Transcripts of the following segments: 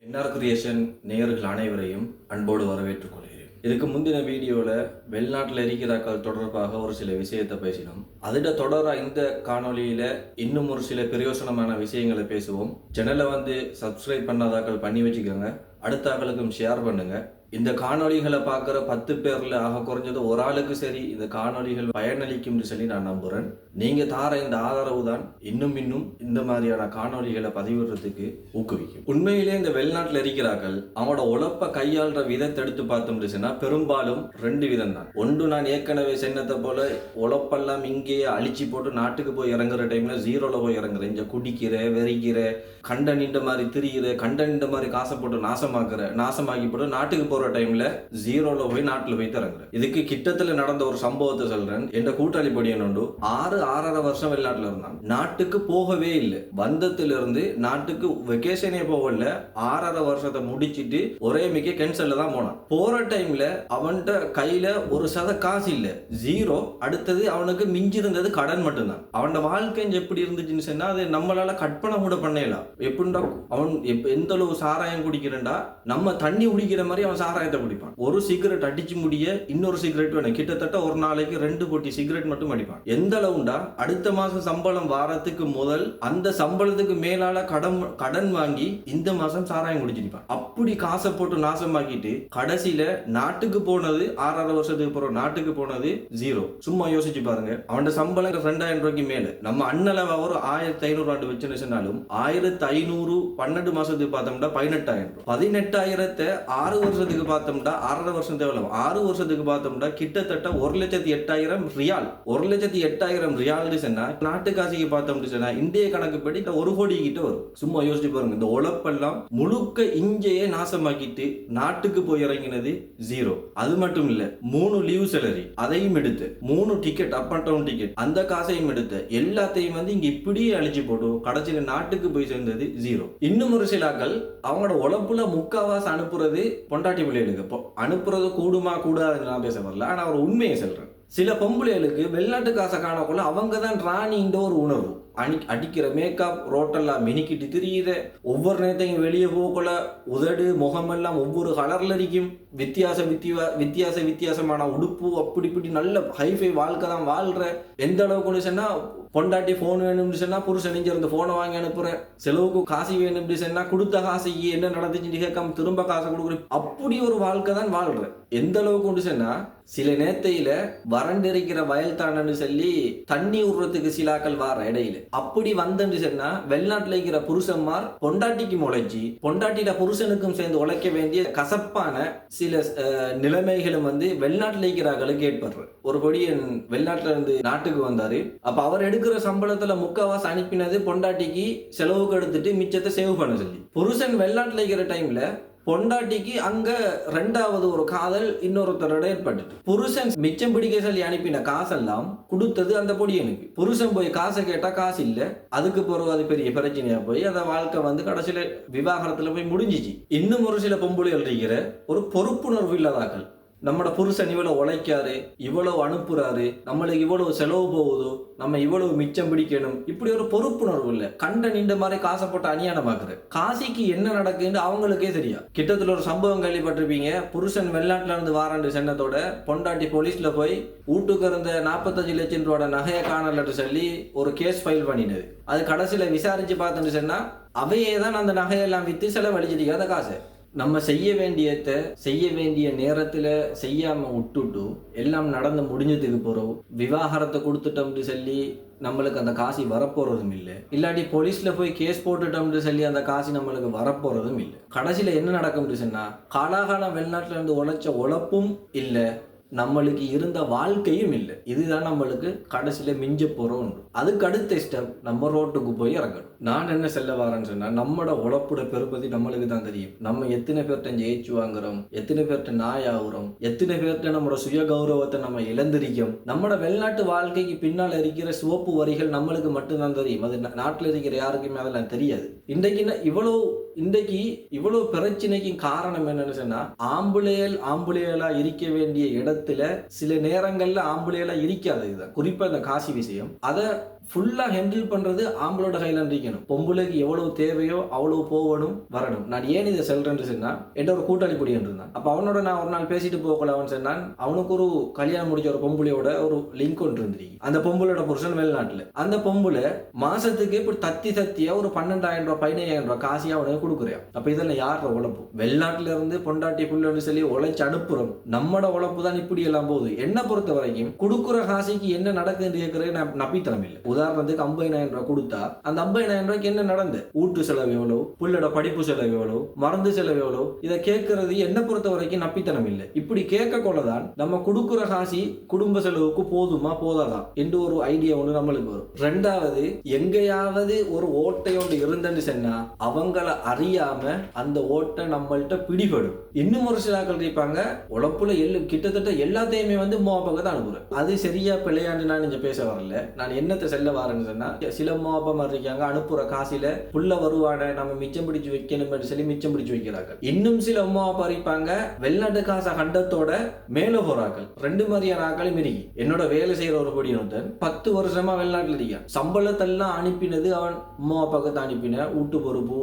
NR creation நேயர்கள் அனைவரையும் அன்போடு வரவேற்றுக் கொள்கிறேன். இதுக்கு முந்தின வீடியோவில் வெளிநாட்டில் இருக்கிறாக்கள் தொடர்பாக ஒரு சில விஷயத்தை பேசினோம். அதில் தொடர இந்த காணொலியில் இன்னும் ஒரு சில பிரயோசனமான விஷயங்களை பேசுவோம். சேனலை சப்ஸ்கிரைப் பண்ணாதாக்கள் பண்ணி வச்சுக்கோங்க. அடுத்த ஆக்களுக்கும் ஷேர் பண்ணுங்க. இந்த காணொலிகளை பார்க்குற 10 பேரில் ஆக குறைஞ்சது ஒரு ஆளுக்கு சரி இந்த காணொலிகள் பயனளிக்கும்னு சொல்லி நான் நம்புகிறேன். நீங்கள் தார இந்த ஆதரவு தான் இன்னும் இந்த மாதிரியான காணொலிகளை பதிவிடுறதுக்கு ஊக்குவிக்கும். உண்மையிலே இந்த வெளிநாட்டில் இருக்கிறார்கள் அவங்களோட உழைப்பை கையாளுற விதத்தை எடுத்து பார்த்தோம்னா பெரும்பாலும் 2 விதம் தான். ஒன்று, நான் ஏற்கனவே சொன்னதை போல உழைப்பெல்லாம் இங்கேயே அழிச்சு போட்டு நாட்டுக்கு போய் இறங்குற டைமில் ஜீரோவில் போய் இறங்குறேன். இங்கே குடிக்கிற, வெறிக்கிற, கண்ட நின்ற மாதிரி திரிகிற, கண்ட நின்ற மாதிரி காசை போட்டு நாசமாக்கி போட்டு நாட்டுக்கு போற டைம்ல ஜீரோல போய் நாட்டுல போய் இறங்குறேன். இதுக்கு கிட்டத்துல நடந்த ஒரு சம்பவத்தை சொல்றேன். என்ற கூட்டாளி படியன் உண்டு 6.5 வருஷம் வெளிநாட்டுல இருந்தான். நாட்டுக்கு போகவே இல்லை. வந்தத்திலிருந்து நாட்டுக்கு வெக்கேஷனே போகல. 6.5 வருஷத்தை முடிச்சிட்டு ஒரே மிக்க கேன்சல்ல தான் போனான். போற டைம்ல அவன்கிட்ட கையில ஒரு சத காசு இல்ல, ஜீரோ. அடுத்தது அவனுக்கு மிஞ்சி இருந்தது கடன் மட்டும்தான். அவனோட வாழ்க்கை எப்படி இருந்துச்சுன்னு சொன்னா அது நம்மளால கற்பனை கூட பண்ணலாம். எப்படின்னா அவன் எந்த அளவு சாராயம் குடிக்கிறேன்டா, நம்ம தண்ணி குடிக்கிற மாதிரி அவன் சாராயத்தை குடிப்பான். ஒரு சிகரெட் அடிச்சு முடிய இன்னொரு சிகரெட் வேணும். கிட்டத்தட்ட ஒரு நாளைக்கு 2 பொட்டி சிகரெட் மட்டும் அடிப்பான். எந்த அளவுண்டா அடுத்த மாசம் சம்பளம் வாரத்துக்கு முதல் அந்த சம்பளத்துக்கு மேலால கடன் வாங்கி இந்த மாசம் சாராயம் குடிச்சிருப்பான். அப்படி காசை போட்டு நாசமாக்கிட்டு கடைசியில நாட்டுக்கு போனது 6.5 வருஷத்துக்கு அப்புறம் நாட்டுக்கு போனது ஜீரோ. சும்மா யோசிச்சு பாருங்க. அவனோட சம்பளம் 2,000 ரூபாய்க்கு மேல. நம்ம அண்ணளவா ஒரு 1,500 வச்சுனாலும் 1,500 12 மாசத்துக்கு பார்த்தோம்னா 18,000. 18,000 6 வருஷத்துக்கு பார்த்தோம்னா 6.5 வருஷம் தேவை. 6 வருஷத்துக்கு பார்த்தோம்னா கிட்டத்தட்ட 1,08,000 ரியால். 1,08,000 ரியால் சொன்னா நாட்டு காசிக்கு பார்த்தோம்னு சொன்னா இந்திய கணக்குப்படி 1 கோடி கிட்ட வரும். சும்மா யோசிச்சு பாருங்க. இந்த உழைப்பெல்லாம் முழுக்க இங்கேயே நாசமாக்கிட்டு நாட்டுக்கு போய் இறங்கினது ஜீரோ. அது மட்டும் இல்ல, 3 லீவ் சேலரி அதையும் எடுத்து, 3 ticket up and down ticket அந்த காசையும் எடுத்து எல்லாத்தையும் இங்க இப்படியே அழிச்சு போட்டு கடைசியில நாட்டுக்கு போய் சேர்ந்தது ஜீரோ. இன்னும் ஒரு சிலாக்கள் அவங்களோட உழைப்புல முக்காவாசி அனுப்புறது பொண்டாட்டி பிள்ளைகளுக்கு. அனுப்புறது கூடுமா கூடாதுன்னு நான் பேச வரல. ஆனா ஒரு உண்மையை சொல்றேன். சில பொம்பளைகளுக்கு வெளிநாட்டு காசை காணக்குள்ள அவங்க தான் ராணின்ற ஒரு உணர்வு. அடிக்கிற மேக்கப், ரோட்டெல்லாம் மினிக்கிட்டு திரியுற, ஒவ்வொரு நேரத்தையும் வெளியே போகல உதடு முகமெல்லாம் ஒவ்வொரு கலர்ல இருக்கும். வித்தியாசமான உடுப்பு, அப்படி இப்படி நல்ல ஹைஃபை வாழ்க்கை தான் வாழ்ற. எந்த அளவுக்கு சொன்னா பொண்டாட்டி போன் வேணும்னு சொன்னா புருஷன் நெஞ்சிருந்து போனை வாங்கி அனுப்புறேன். செலவுக்கு காசு வேணும் சொன்னா கொடுத்த காசைக்கு என்ன நடந்துச்சுன்னு கேட்காம திரும்ப காசை கொடுக்குறேன். அப்படி ஒரு வாழ்க்கை தான் வாழ்றேன். எந்த அளவுக்கு சொன்னா சில நேரத்தையில வறண்டிருக்கிற வயல் தானன்னு சொல்லி தண்ணி விடுறதுக்கு சிலாக்கள் வார இடையில அப்படி வந்தன்னு சொன்னா வெளிநாட்டுல இருக்கிற புருஷன்மார் பொண்டாட்டிக்கு முளைச்சி பொண்டாட்டிட புருஷனுக்கும் சேர்ந்து உழைக்க வேண்டிய கசப்பான சில நிலைமைகளும் வெளிநாட்டுல இருக்கிறார்களுக்கு ஏற்படுற. ஒரு பொடியன் வெளிநாட்டுல இருந்து நாட்டுக்கு வந்தாரு. அப்ப அவர் எடுக்கிற சம்பளத்துல முக்காவாசி அனுப்பினது பொண்டாட்டிக்கு செலவுக்கு எடுத்துட்டு மிச்சத்தை சேவ் பண்ண சொல்லி. புருஷன் வெளிநாட்டுல இருக்கிற டைம்ல பொண்டாட்டிக்கு அங்க 2வது ஒரு காதல் இன்னொருத்தரோட ஏற்பட்டுட்டு புருஷன் மிச்சம் பிடிக்க சொல்லி அனுப்பின காசெல்லாம் கொடுத்தது அந்த பொடியனுக்கு. புருஷன் போய் காசை கேட்டா காசு இல்ல. அதுக்கு பிறகு அது பெரிய பிரச்சனையா போய் அந்த வாழ்க்கை கடைசியில விவாகரத்துல போய் முடிஞ்சிச்சு. இன்னும் ஒரு சில பொம்பளைகள் இருக்கிற ஒரு பொறுப்புணர்வு இல்லாதாக்கள். நம்மளோட புருஷன் இவ்வளவு உழைக்காரு, இவ்வளவு அனுப்புறாரு, நம்மளுக்கு இவ்வளவு செலவு போகுதோ, நம்ம இவ்வளவு மிச்சம் பிடிக்கணும், இப்படி ஒரு பொறுப்புணர்வு இல்லை. கண்ட நின்ற மாதிரி காசை போட்டு அநியாயமாக்குற. காசிக்கு என்ன நடக்குன்னு அவங்களுக்கே தெரியா. கிட்டத்தட்ட ஒரு சம்பவம் கேள்விப்பட்டிருப்பீங்க. புருஷன் வெளிநாட்டுல இருந்து வாராண்டு சென்னத்தோட பொண்டாட்டி போலீஸ்ல போய் வீட்டுக்கு இருந்த 45 லட்சம் ரூபாய் நகையை காணலன்னு சொல்லி ஒரு கேஸ் ஃபைல் பண்ணினது. அது கடைசியில விசாரிச்சு பார்த்துட்டு சொன்னா அவையே தான் அந்த நகையெல்லாம் வித்து செலவழிச்சிருக்காத காசை. நம்ம செய்ய வேண்டிய நேரத்துல செய்யாம விட்டுட்டு எல்லாம் நடந்து முடிஞ்சதுக்கு போறோம். விவாகரத்தை கொடுத்துட்டோம்னு சொல்லி நம்மளுக்கு அந்த காசு வரப்போறதும் இல்லை. இல்லாட்டி போலீஸ்ல போய் கேஸ் போட்டுட்டோம்னு சொல்லி அந்த காசு நம்மளுக்கு வரப்போறதும் இல்லை. கடைசியில என்ன நடக்கும்னு சொன்னா காலாகாலம் வெளிநாட்டுல இருந்து உழைச்ச உழைப்பும் இல்லை, நம்மளுக்கு இருந்த வாழ்க்கையும் இல்லை. இதுதான் நம்மளுக்கு கடைசியில மிஞ்ச போறோம். அதுக்கு அடுத்த ஸ்டெப் நம்ம ரோட்டுக்கு போய் இறங்கணும். நான் என்ன சொல்ல வரேன்னு சொன்னா நம்மளோட உழைப்புட பெருமதி நம்மளுக்கு தான் தெரியும். நம்ம எத்தனை பேர்ட்ட ஜெயிச்சு வாங்குறோம், எத்தனை பேர்ட்ட நாய் ஆகுறோம், எத்தனை பேர்ட்ட நம்மளோட சுய கௌரவத்தை நம்ம இழந்திருக்கோம். நம்மளோட வெளிநாட்டு வாழ்க்கைக்கு பின்னால் இருக்கிற சிவப்பு வரிகள் நம்மளுக்கு மட்டும்தான் தெரியும். அது நாட்டில் இருக்கிற யாருக்குமே அதெல்லாம் தெரியாது. இன்றைக்கு இவ்வளவு பிரச்சனைக்கு காரணம் என்னன்னு சொன்னா ஆம்புலையலா இருக்க வேண்டிய இடத்துல சில நேரங்கள்ல ஆம்புலையலா இருக்காது. இதுதான் குறிப்பா இந்த காசி விஷயம். அதை ஃபுல்லா ஹேண்டில் பண்றது ஆம்பளோட கையில இருக்கணும். பொம்பளைக்கு எவ்வளவு தேவையோ அவ்வளவு போகணும் வரணும். நான் ஏன் இதை செல்றேன்னு சொன்னா என்ற ஒரு கூட்டாளி குடியன் இருந்தான். அப்ப அவனோட நான் ஒரு நாள் பேசிட்டு போகல. அவன் சொன்னான் அவனுக்கு ஒரு கல்யாணம் முடிச்ச ஒரு பொம்பளையோட ஒரு லிங்க் ஒன்று இருந்திருக்கு. அந்த பொம்பளோட புருஷன் வெளிநாட்டுல. அந்த பொம்பளை மாசத்துக்கு இப்படி தத்தியா ஒரு 12,000 ரூபாய் 15,000 ரூபாய் காசியா அவனுக்கு கொடுக்குறேன். அப்ப இதெல்லாம் யாரோட உழைப்பு? வெளிநாட்டுல இருந்து பொண்டாட்டி புள்ளன்னு சொல்லி உழைச்சு அனுப்புறோம். நம்மட உழைப்பு தான் இப்படி எல்லாம் போகுது. என்ன பொறுத்த வரைக்கும் கொடுக்குற காசிக்கு என்ன நடக்குதுன்னு கேட்கறது நம்பித்தனம் இல்லை. உதாரணத்துக்கு 50,000 ரூபாய் கொடுத்தா அந்த 50,000 ரூபாய்க்கு என்ன நடந்து வீட்டு செலவு எவ்வளவு, புள்ளோட படிப்பு செலவு எவ்வளவு, மருந்து செலவு எவ்வளவு, இதை கேட்கறது என்ன பொறுத்த வரைக்கும் நம்பித்தனம் இல்லை. இப்படி கேட்க கொள்ளதான் நம்ம கொடுக்குற காசி குடும்ப செலவுக்கு போதுமா போதாதான் என்று ஒரு ஐடியா ஒன்று நம்மளுக்கு வரும். ரெண்டாவது, எங்கேயாவது ஒரு ஓட்டை ஒன்று இருந்துன்னு சொன்னா அவங்கள அறியாம அந்த ஓட்டை நம்மள்கிட்ட பிடிபடும். இன்னும் ஒரு சில ஆட்கள் இருப்பாங்க உழப்புல கிட்டத்தட்ட எல்லாத்தையுமே வந்து மோப்பாக தான் அனுப்புறேன். அது சரியா பிள்ளையாண்டு நான் இங்க பேச வரல. நான் என்னத்தை செல்ல வரேன்னு சொன்னா சில மோப்பா மாதிரி இருக்காங்க அனுப்புற காசில புள்ள வருவான நம்ம மிச்சம் பிடிச்சு வைக்கணும் சொல்லி மிச்சம் பிடிச்சு வைக்கிறாங்க. இன்னும் சில மோப்பா இருப்பாங்க வெளிநாட்டு காசை கண்டத்தோட மேல போறார்கள். ரெண்டு மாதிரியான ஆக்களும் இருக்கு. என்னோட வேலை செய்யற ஒரு பொடியனொருத்தன் 10 வருஷமா வெளிநாட்டுல இருக்கான். சம்பளத்தெல்லாம் அனுப்பினது அவன் மோப்பாக்கு தான் அனுப்பின. வீட்டு பொறுப்பு,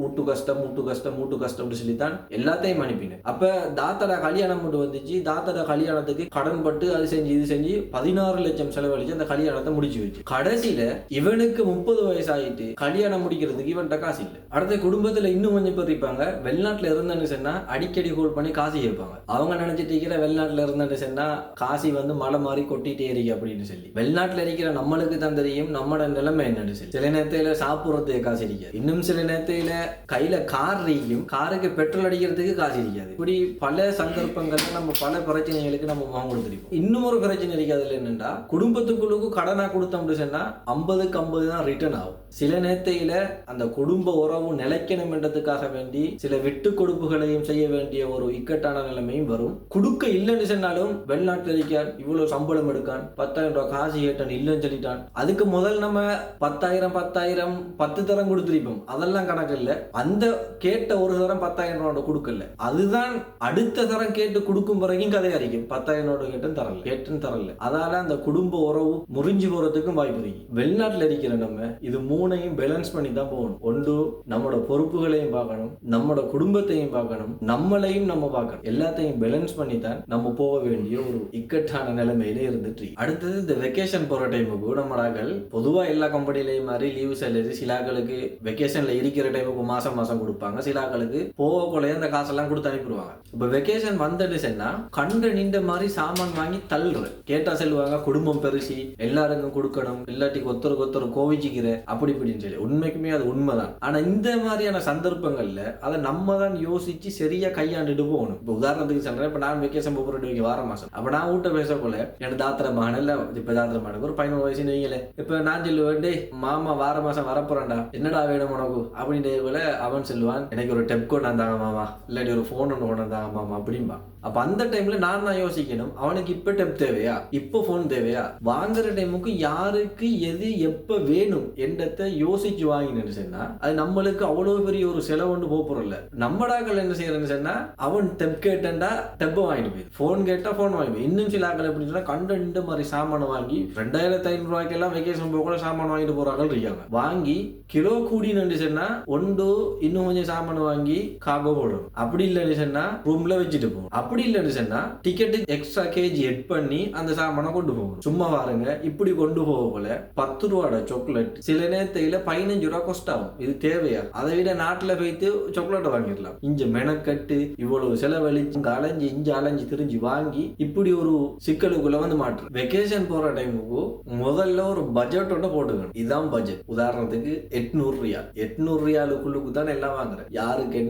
வீட்டு கஷ்டம் சொல்லித்தான் எல்லாத்தையும் அனுப்பினேன். அப்ப தாத்தட கல்யாணம் மட்டும் வந்துச்சு. தாத்தட கல்யாணத்துக்கு கடன் பட்டு அது செஞ்சு இது செஞ்சு 16 லட்சம் செலவழிச்சு அந்த கல்யாணத்தை முடிச்சு வச்சு கடைசியில இவனுக்கு 30 வயசு ஆயிட்டு கல்யாணம் முடிக்கிறதுக்கு இவன்கிட்ட காசு இல்லை. அடுத்த குடும்பத்துல இன்னும் கொஞ்சம் பேர் இருப்பாங்க வெளிநாட்டுல இருந்தேன்னு சொன்னா அடிக்கடி கோல் பண்ணி காசு கேட்பாங்க. அவங்க நினைச்சிட்டு இருக்கிற வெளிநாட்டுல இருந்தேன்னு சொன்னா காசி வந்து மலை மாறி கொட்டிட்டே இருக்கு அப்படின்னு சொல்லி. வெளிநாட்டுல இருக்கிற நம்மளுக்கு தான் தெரியும் நம்மளோட நிலைமை என்னன்னு சொல்லி. சில நேரத்துல சாப்பிடுறதுக்கு காசு இருக்காது. இன்னும் சில நேரத்துல கையில கார் இருக்கும், காருக்கு பெட்ரோல் அடிக்கிறதுக்கு காசு இருக்காது. இப்படி பல சந்தர்ப்பங்கள்ல நம்ம பல பிரச்சனைகளுக்கு நம்ம முகம் கொடுத்துருப்போம். இன்னும் ஒரு பிரச்சனை இருக்காதுல என்னன்னா குடும்பத்துக்குள்ளுக்கு கடனா கொடுத்தோம்னு சொன்னா 50க்கு 50 தான் ரிட்டர்ன் ஆகும். சில நேரத்தையில அந்த குடும்ப உறவு நிலைக்கணும் என்றதுக்காக வேண்டி சில விட்டு கொடுப்புகளையும் செய்ய வேண்டிய ஒரு இக்கட்டான நிலைமையும் வரும். கொடுக்க இல்லைன்னு சொன்னாலும் வெளிநாட்டில் இருக்கான் இவ்வளவு சம்பளம் எடுக்கான் 10,000 ரூபாய் காசு கேட்டான் இல்லைன்னு சொல்லிட்டான். அதுக்கு முதல் நம்ம 10,000 10 தரம் கொடுத்துருப்போம். அதெல்லாம் கணக்கு இல்லை. அந்த கேட்ட ஒரு தரம் 10,000 ரூபாய் கொடுக்கல. அதுதான் அடுத்த தரம் கேட்டு கொடுக்கும் வரைக்கும் கதை அறிக்கும். 10,000 ரூபாய் கேட்டுன்னு தரல. அதால அந்த குடும்ப உறவு முறிஞ்சு போறதுக்கும் வாய்ப்பு இருக்கு. வெளிநாட்டில் இருக்கிற நம்ம இது மூணையும் பேலன்ஸ் பண்ணி தான் போகணும். ஒன்று நம்மளோட பொறுப்புகளையும் பார்க்கணும், நம்மளோட குடும்பத்தையும் பார்க்கணும், நம்மளையும் நம்ம பார்க்கணும். எல்லாத்தையும் பேலன்ஸ் பண்ணி தான் நம்ம போக வேண்டிய ஒரு இக்கட்டான நிலைமையில இருந்துட்டு. அடுத்தது இந்த வெக்கேஷன் போற டைமுக்கு நம்மளாக்கள் பொதுவா எல்லா கம்பெனிலையும் மாதிரி லீவ் சேலரி சிலாக்களுக்கு வெக்கேஷன்ல இருக்கிற டைமுக்கு மாசம் கொடுப்பாங்க. சிலாக்களுக்கு போக கொள்ளைய அந்த காசெல்லாம் கொடுத்து அனுப்பிடுவாங்க. இப்ப வெக்கேஷன் வந்துட்டு சொன்னா கண்ட நின்ற மாதிரி சாமான் வாங்கி தள்ளுற கேட்டா சொல்லுவாங்க குடும்பம் பெருசி எல்லாருக்கும் கொடுக்கணும், இல்லாட்டி ஒருத்தருக்கு கோவிச்சுக்கிற அப்படி இப்படின்னு சொல்லி. உண்மைக்குமே அது உண்மைதான். ஆனா இந்த மாதிரியான சந்தர்ப்பங்கள்ல அதை நம்ம தான் யோசிச்சு சரியா கையாண்டுட்டு போகணும். இப்ப உதாரணத்துக்கு சொல்றேன், இப்ப நான் வெக்கேஷன் போறேன் வார மாசம். அப்ப நான் வீட்டை பேச போல எனக்கு தாத்திரமான இல்ல இப்ப தாத்திரமான ஒரு 15 வயசு நீங்களே இப்ப நான் சொல்லுவேன் டே மாமா வார மாசம் வரப்போறான்டா என்னடா வேணும் உனக்கு அப்படின்ட்டு போல அவன் சொல்லுவான் எனக்கு ஒரு டெப் கொண்டு வந்தாங்க மாமா, இல்லாட்டி ஒரு போன் ஒன்று கொண்டு வந்தாங்க மாமா அப்படின்பா. அப்ப அந்த டைம்ல நான் தான் யோசிக்கணும் அவனுக்கு இப்ப டெப் தேவையா இப்ப போன் தேவையா, வாங்குற டைமுக்கு யாருக்கு எது எப்ப வேணும் என்றதை யோசிச்சு வாங்கினு சொன்னா அது நம்மளுக்கு அவ்வளவு பெரிய ஒரு செலவு ஒன்று போறல. நம்மடாக்கள் என்ன செய்யறேன்னு சொன்னா அவன் டெப் கேட்டா டெப்பை வாங்கிட்டு போய், போன் கேட்டா போன் வாங்கி. இன்னும் சில ஆக்கள் எப்படி சொன்னா கண்ட இந்த மாதிரி சாமான வாங்கி 2,500 ரூபாய்க்கு எல்லாம் வெக்கேஷன் போக சாமான் வாங்கிட்டு போறாங்க இருக்காங்க. வாங்கி கிலோ கூடினு சொன்னா ஒன்று இன்னும் கொஞ்சம் சாமான வாங்கி காகோ போடணும். அப்படி இல்லைன்னு சொன்னா ரூம்ல வச்சுட்டு போகும். அப்படி இல்லைன்னு சொன்னா டிக்கெட்டுக்கு எக்ஸ்ட்ரா கேஜி எட் பண்ணி அந்த சாமானை கொண்டு போகணும். சும்மா பாருங்க இப்படி கொண்டு போக போல 10 ரூபாய் சாக்லேட் சில நேரத்தையில 15 ரூபாய் காஸ்ட் ஆகும். இது தேவையா? அதை விட நாட்டுல போயிட்டு சாக்லேட் வாங்கிடலாம். இங்க மெனக்கட்டு இவ்வளவு செலவழிச்சு அலைஞ்சு இஞ்சி அலைஞ்சு திரிஞ்சு வாங்கி இப்படி ஒரு சிக்கலுக்குள்ள வந்து மாற்று. வெக்கேஷன் போற டைமுக்கு முதல்ல ஒரு பட்ஜெட் ஒன்று போட்டுக்கணும். இதுதான் பட்ஜெட். உதாரணத்துக்கு 800 ரியால் 800 ரியாலுக்குள்ளுக்கு தான் எல்லாம் வாங்குறேன். யாருக்கு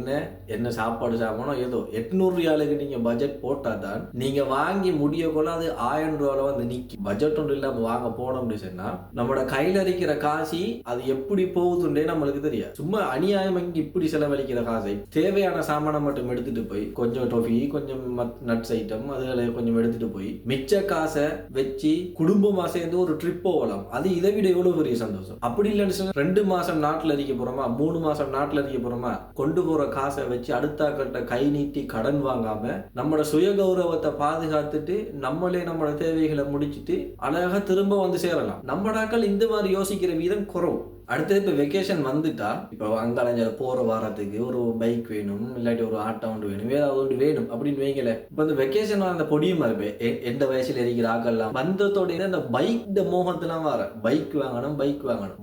என்ன சாப்பாடு சாப்பிடணும் ஏதோ 800 ரியாலுக்கு நீங்க பட்ஜெட் போட்டா தான் நீங்க வாங்கி முடிய கொள்ள அது 1000 ரூபாய் வந்து நிக்கும். பட்ஜெட் ஒன்று இல்லாம வாங்க போனோம் அப்படின்னா நம்மளோட கையில இருக்கிற காசி அது எப்படி போகுதுன்றே நம்மளுக்கு தெரியாது. சும்மா அநியாயம் இப்படி செலவழிக்கிற காசை தேவையான சாமானை மட்டும் எடுத்துட்டு போய் கொஞ்சம் டொஃபி கொஞ்சம் நட்ஸ் ஐட்டம் அதுகளை கொஞ்சம் எடுத்துட்டு போய் மிச்ச காசை வச்சு குடும்பமா சேர்ந்து ஒரு ட்ரிப் போகலாம். அது இதை விட எவ்வளவு பெரிய சந்தோஷம். அப்படி இல்லைன்னு 2 மாசம் நாட்டுல இருக்க போறோமா 3 மாசம் நாட்டுல இருக்க போறோமா கொண்டு போற காசை வச்சு அடுத்த கட்ட கை நீட்டி கடன் வாங்காம நம்மளோட சுய கௌரவத்தை பாதுகாத்துட்டு நம்மளே நம்மளோட தேவைகளை முடிச்சுட்டு அழகா திரும்ப வந்து சேரலாம். நம்ம நாட்கள் இந்த மாதிரி யோசிக்கிற வீதம் குறவு. அடுத்தது இப்போ வெக்கேஷன் வந்துட்டா இப்போ அங்காளஞ்சால போகிற வாரத்துக்கு ஒரு பைக் வேணும், இல்லாட்டி ஒரு ஆட்டோ ஒன்று வேணும், ஏதாவது ஒன்று வேணும் அப்படின்னு வைக்கல. இப்போ இந்த வெக்கேஷன் அந்த பொடியுமா இருப்பேன் எந்த வயசுல இருக்கிற ஆக்கெல்லாம் வந்ததோட இந்த பைக் மோகத்தெல்லாம் வர பைக் வாங்கணும்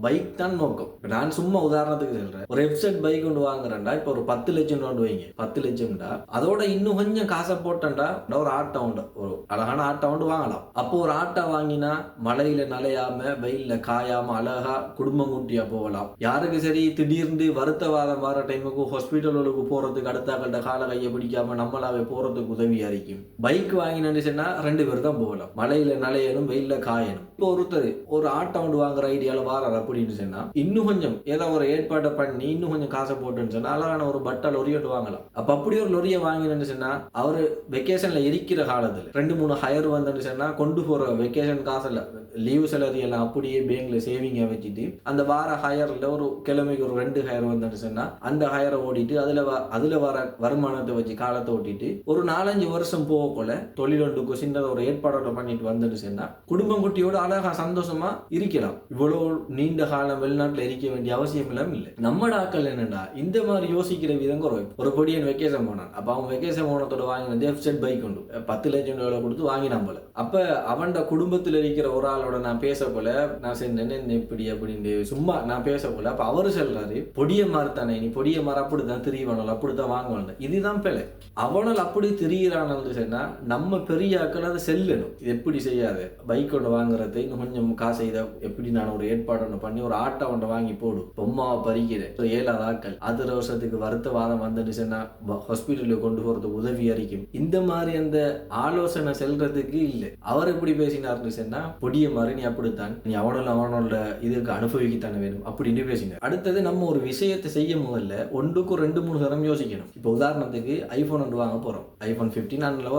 பைக் தான் நோக்கம். நான் சும்மா உதாரணத்துக்கு சொல்றேன், ஒரு வெப்சைட் பைக் ஒன்று வாங்குறேன்டா இப்போ ஒரு 10 லட்சம் கொண்டு வைங்க, 10 லட்சம்டா அதோட இன்னும் கொஞ்சம் காசை போட்டேன்டா ஒரு ஆட்டோ உண்டு, ஒரு அழகான ஆட்டோ ஒன்று வாங்கலாம். அப்போ ஒரு ஆட்டோ வாங்கினா மழையில நலையாம வெயில்ல காயாம அழகா குடும்பம் கூட்டி போகலாம். யாருக்கு சரி திடீர்னு வருத்தவாதம் வர டைமுக்கு ஹாஸ்பிட்டலுக்கு போறதுக்கு அடுத்தாக்கள்கிட்ட கால கையை பிடிக்காம நம்மளாவே போறதுக்கு உதவியா இருக்கும். பைக் வாங்கினு சொன்னா 2 பேர் தான் போகலாம், மழையில நலையணும் வெயில்ல காயணும். இப்போ ஒருத்தர் ஒரு ஆட்டோ ஒன்று வாங்குற ஐடியால வாரார் அப்படின்னு சொன்னா இன்னும் கொஞ்சம் ஏதாவது ஒரு ஏற்பாட்டை பண்ணி இன்னும் கொஞ்சம் காசை போட்டுன்னு சொன்னா அழகான ஒரு பட்டா லொரி ஒன்று வாங்கலாம். அப்ப அப்படி ஒரு லொரியை வாங்கினு சொன்னா அவரு வெக்கேஷன்ல இருக்கிற காலத்துல 2-3 ஹயர் வந்துன்னு சொன்னா கொண்டு போற வெக்கேஷன் காசுல லீவ் சேலரி எல்லாம் அப்படியே பேங்க்ல சேவிங்க வச்சுட்டு அந்த வார ஹயர்ல ஒரு கிழமைக்கு ஒரு 2 ஹயர் வந்துன்னு சொன்னா அந்த ஹயரை ஓடிட்டு அதுல வர வருமானத்தை வச்சு காலத்தை ஓட்டிட்டு ஒரு 4-5 வருஷம் போகக்குள்ள தொழிலொன்றுக்கு சின்னத ஒரு ஏற்பாடோட பண்ணிட்டு வந்துட்டு சொன்னா குடும்பம் குட்டியோட அழகா சந்தோஷமா இருக்கலாம். இவ்வளவு நீண்ட காலம் வெளிநாட்டுல இருக்க வேண்டிய அவசியம் எல்லாம் இல்லை. நம்ம ஆட்கள் என்னடா இந்த மாதிரி யோசிக்கிற விதம் குறைவு. ஒரு பொடியன் வெக்கேஷன் போனான், அப்ப அவன் வெக்கேஷன் போனதோட வாங்கின வெப்சைட் பைக் உண்டு 10 லட்சம் ரூபாய் கொடுத்து வாங்கினான் போல. அப்ப அவன் குடும்பத்துல இருக்கிற ஒரு ஆளோட நான் பேச போல நான் சென்னேன் இப்படி அப்படின்னு சும்மா நான் பேச போல. அப்ப அவரு சொல்றாரு, பொடிய மாறுத்தானே நீ பொடிய மாற அப்படித்தான் திரியவனால் அப்படித்தான் வாங்குவாங்க, இதுதான் பிள்ளை. அவனால் அப்படி திரியிறான்னு சொன்னா நம்ம பெரிய ஆக்கள் அதை செல்லணும். இது எப்படி செய்யாது, பைக் ஒன்று வாங்குறது இன்னும் கொஞ்சம் காசை இதை எப்படி நான் ஒரு ஏற்பாடு ஒன்று பண்ணி ஒரு ஆட்டோ ஒன்று வாங்கி போடும், பொம்மாவை பறிக்கிறேன் 7 ஆட்கள் அது வருஷத்துக்கு வருத்தவாதம் வந்துட்டு சொன்னா ஹாஸ்பிட்டலுக்கு கொண்டு போறதுக்கு உதவி அறிக்கும். இந்த மாதிரி அந்த ஆலோசனை செல்றதுக்கு இல்லை. அவர் எப்படி பேசினார்னு சொன்னா பொடிய மாதிரி நீ அப்படித்தான், நீ அவனோட இதுக்கு அனுபவிக்கத்தானே வேணும் அப்படின்னு பேசினார். அடுத்தது நம்ம ஒரு விஷயத்தை செய்ய முதல்ல 1க்கு 2-3 தரம் யோசிக்கணும். இப்போ உதாரணத்துக்கு ஐபோன் ஒன்று வாங்க போறோம், ஐபோன் 15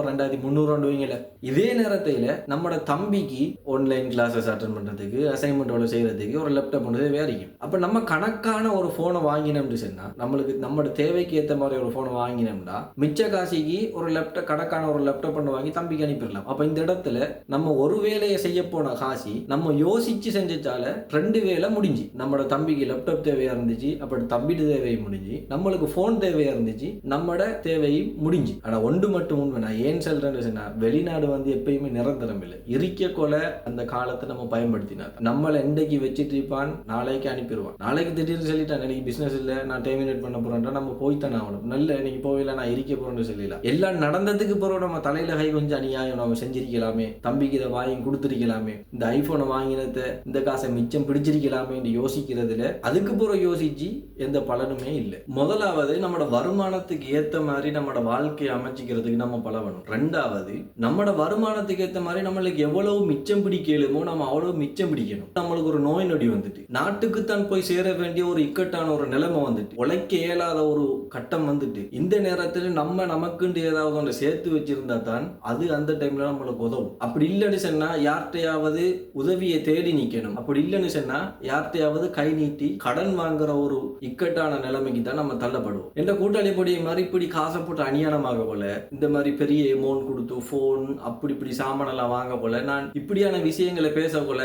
2300 வைங்கல. இதே நேரத்தில் நம்மளோட தம்பிக்கு ஆன்லைன் கிளாஸஸ் அட்டெண்ட் பண்றதுக்கு அசைன்மெண்ட் செய்யறதுக்கு ஒரு லேப்டாப் ஒன்று வேறிக்கும். அப்ப நம்ம கணக்கான ஒரு போனை வாங்கினோம்னு சொன்னா நம்மளுக்கு நம்மளோட தேவைக்கு ஏற்ற மாதிரி ஒரு போனை வாங்கினோம்னா மிச்ச காசிக்கு ஒரு லேப்டாப் கணக்கான ஒரு லேப்டாப் ஒன்று வாங்கி தம்பிக்கு அனுப்பிடலாம். அப்ப இந்த இடத்துல நம்ம ஒரு வேலையை செய்ய போன காசி நம்ம யோசிச்சு செஞ்சால 2 வேலை முடிஞ்சு. நம்மளோட தம்பிக்கு லேப்டாப் தேவையா இருந்துச்சு, அப்படி தம்பிட்டு தேவையும் முடிஞ்சு, நம்மளுக்கு போன் தேவையா இருந்துச்சு, நம்மளோட தேவையும் முடிஞ்சு. ஆனா ஒன்று மட்டும் உண்மை, நான் ஏன் சொல்றேன்னு சொன்னா வெளிநாடு எப்பயுமே நிரந்தரம் இல்லை. இருக்க கொலை அந்த காலத்தை நம்ம பயன்படுத்தினார். நம்மளை இன்றைக்கு வச்சுட்டு இருப்பான், நாளைக்கு அனுப்பிடுவான். நாளைக்கு திடீர்னு சொல்லிட்டான் எனக்கு பிசினஸ் இல்லை நான் டெர்மினேட் பண்ண போறேன், நம்ம போய்த்தானே ஆகணும். நல்ல இன்னைக்கு போகல நான் இருக்க போறேன்னு சொல்லலாம். எல்லாம் நடந்ததுக்கு பிறகு நம்ம தலையில கை கொஞ்சம் அநியாயம் நம்ம செஞ்சிருக்கலாமே, தம்பிக்கு இதை வாங்கி கொடுத்துருக்கலாமே, இந்த ஐபோனை வாங்கினதை இந்த காசை மிச்சம் பிடிச்சிருக்கலாமே யோசிக்கிறதுல அதுக்கு பிறகு யோசிச்சு எந்த பலனுமே இல்லை. முதலாவது நம்மளோட வருமானத்துக்கு ஏற்ற மாதிரி நம்மளோட வாழ்க்கையை அமைச்சிக்கிறதுக்கு நம்ம பழகணும். 2வது நம்மளோட வருமானத்துக்கு ஏற்ற மாதிரி நம்மளுக்கு எவ்வளவு மிச்சம் பிடிக்கலுமோ நம்ம அவ்வளவு மிச்சம் பிடிக்கணும். நம்மளுக்கு ஒரு நோய் நொடி வந்துட்டு நாட்டுக்குத்தான் போய் சேர வேண்டிய ஒரு இக்கட்டான ஒரு நிலைமை வந்துட்டு உழைக்க இயலாத ஒரு கட்டம் வந்துட்டு இந்த நேரத்தில் நமக்குண்டு ஏதாவது ஒன்று சேர்த்து வச்சிருந்தா தான் அது அந்த டைம்ல நம்மளுக்கு உதவும். அப்படி இல்லைன்னு சொன்னா யார்கிட்டையாவது உதவியை தேடி நிக்கணும். அப்படி இல்லைன்னு சொன்னா யார்கிட்டையாவது கை நீட்டி கடன் வாங்குற ஒரு இக்கட்டான நிலைமைக்கு தான் நம்ம தள்ளப்படுவோம். என்ற கூட்டாளி பொடியை மாதிரி இப்படி காசை போட்டு அநியாயமாக போல இந்த மாதிரி பெரிய அமௌண்ட் கொடுத்து போன் அப்படி இப்படி சாமானெல்லாம் வாங்க போல நான் இப்படியான விஷயங்களை பேச போல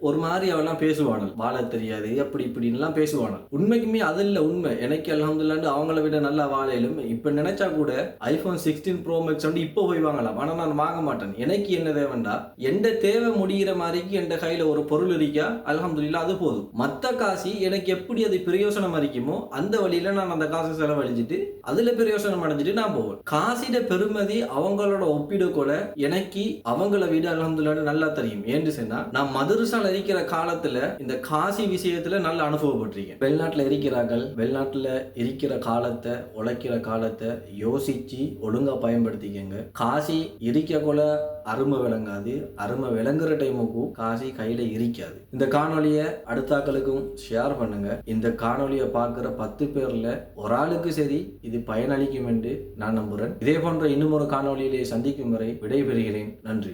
ஒரு மாதிரி அவெல்லாம் பேசுவானல், வாழ தெரியாது அப்படி இப்படின்லாம் பேசுவானல். உண்மைக்குமே அது இல்லை உண்மை. எனக்கு அல்ஹம்துலில்லாஹ் அவங்கள விட நல்லா வாழையிலும் இப்ப நினைச்சா கூட ஐபோன் 16 ப்ரோ மேக்ஸ் வந்து இப்போ போய் வாங்கலாம். ஆனா நான் வாங்க மாட்டேன். எனக்கு என்ன தேவைண்டா எந்த தேவை முடிகிற மாதிரிக்கு என் கையில ஒரு பொருள் இருக்கா அல்ஹம்துலில்லாஹ் அது போதும். மத்த காசி எனக்கு எப்படி அது பிரயோசனம் இருக்குமோ அந்த வழியில நான் அந்த காசை செலவழிச்சிட்டு அதுல பிரயோசனம் அடைஞ்சிட்டு நான் போவேன். காசிட பெருமதி அவங்களோட ஒப்பிடக்கூட எனக்கு அவங்கள விட அல்ஹம்துலில்லாஹ் நல்லா தெரியும். ஏன்னு சொன்னா நான் மதரசால இருக்கிற காலத்துல இந்த காசி விஷயத்துல நல்ல அனுபவப்பட்டிருக்கேன். வெளிநாட்டுல இருக்கிறார்கள், வெளிநாட்டுல இருக்கிற காலத்தை உழைக்கிற காலத்தை யோசிச்சு ஒழுங்கா பயன்படுத்திக்கங்க. காசி இருக்க கொல அருமை விளங்காது, அருமை விளங்குற டைமுக்கும் காசி கையில இருக்காது. இந்த காணொலியை அடுத்தாக்களுக்கும் ஷேர் பண்ணுங்க. இந்த காணொலியை பார்க்குற 10 பேர்ல ஒரு ஆளுக்கு சரி இது பயனளிக்கும் என்று நான் நம்புறேன். இதே போன்ற இன்னும் ஒரு காணொலியிலே சந்திக்கும் வரை விடைபெறுகிறேன். நன்றி.